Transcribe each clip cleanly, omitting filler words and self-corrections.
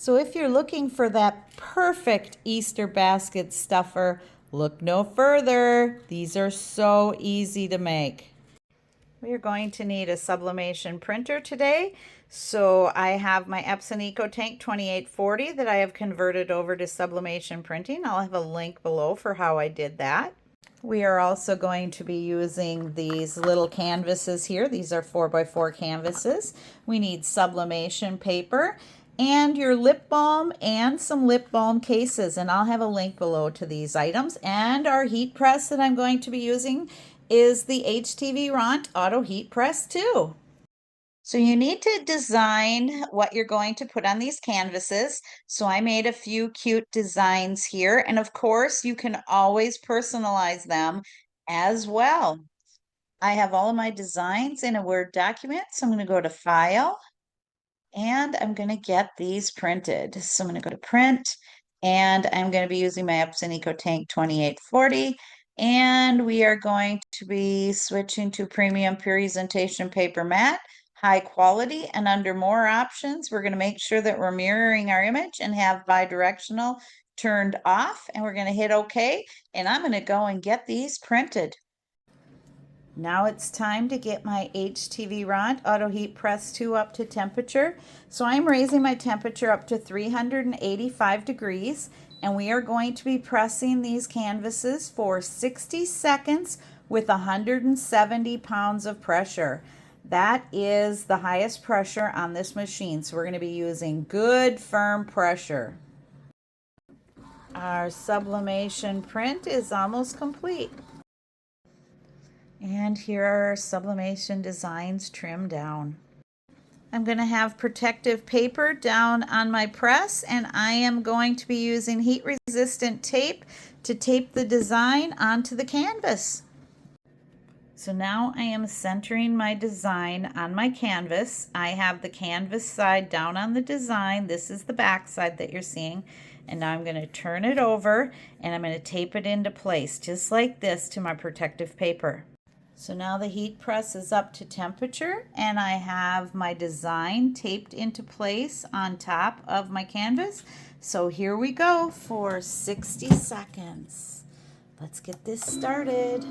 So if you're looking for that perfect Easter basket stuffer, look no further. These are so easy to make. We are going to need a sublimation printer today. So I have my Epson EcoTank 2840 that I have converted over to sublimation printing. I'll have a link below for how I did that. We are also going to be using these little canvases here. These are 4x4 canvases. We need sublimation paper and your lip balm and some lip balm cases, and I'll have a link below to these items. And our heat press that I'm going to be using is the HTVRONT Auto Heat Press too. So you need to design what you're going to put on these canvases. So I made a few cute designs here, and of course you can always personalize them as well. I have all of my designs in a Word document, so I'm going to go to File, and I'm going to get these printed. So I'm going to go to Print, and I'm going to be using my Epson EcoTank 2840, and we are going to be switching to Premium Presentation Paper Matte, high quality, and under More Options, we're going to make sure that we're mirroring our image and have bidirectional turned off, and we're going to hit OK, and I'm going to go and get these printed. Now it's time to get my HTVRONT Auto Heat Press 2 up to temperature. So I'm raising my temperature up to 385 degrees, and we are going to be pressing these canvases for 60 seconds with 170 pounds of pressure. That is the highest pressure on this machine, so we're going to be using good firm pressure. Our sublimation print is almost complete. And here are our sublimation designs trimmed down. I'm going to have protective paper down on my press, and I am going to be using heat resistant tape to tape the design onto the canvas. So now I am centering my design on my canvas. I have the canvas side down on the design. This is the back side that you're seeing. And now I'm going to turn it over, and I'm going to tape it into place just like this to my protective paper. So now the heat press is up to temperature, and I have my design taped into place on top of my canvas. So here we go for 60 seconds. Let's get this started.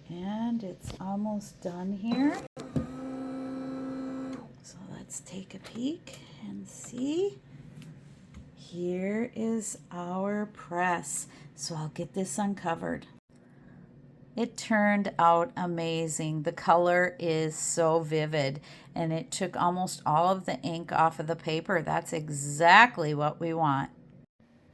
And it's almost done here. So let's take a peek and see. Here is our press. So I'll get this uncovered. It turned out amazing. The color is so vivid, and it took almost all of the ink off of the paper. That's exactly what we want.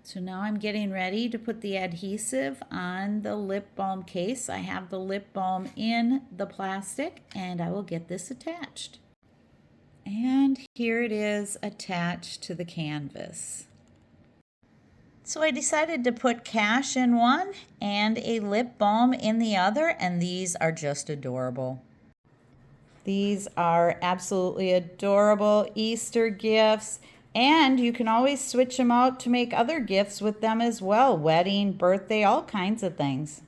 So now I'm getting ready to put the adhesive on the lip balm case. I have the lip balm in the plastic, and I will get this attached. And here it is attached to the canvas. So I decided to put cash in one and a lip balm in the other, and these are just adorable. These are absolutely adorable Easter gifts, and you can always switch them out to make other gifts with them as well. Wedding, birthday, all kinds of things.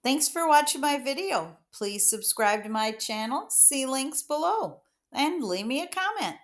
Thanks for watching my video. Please subscribe to my channel, see links below, and leave me a comment.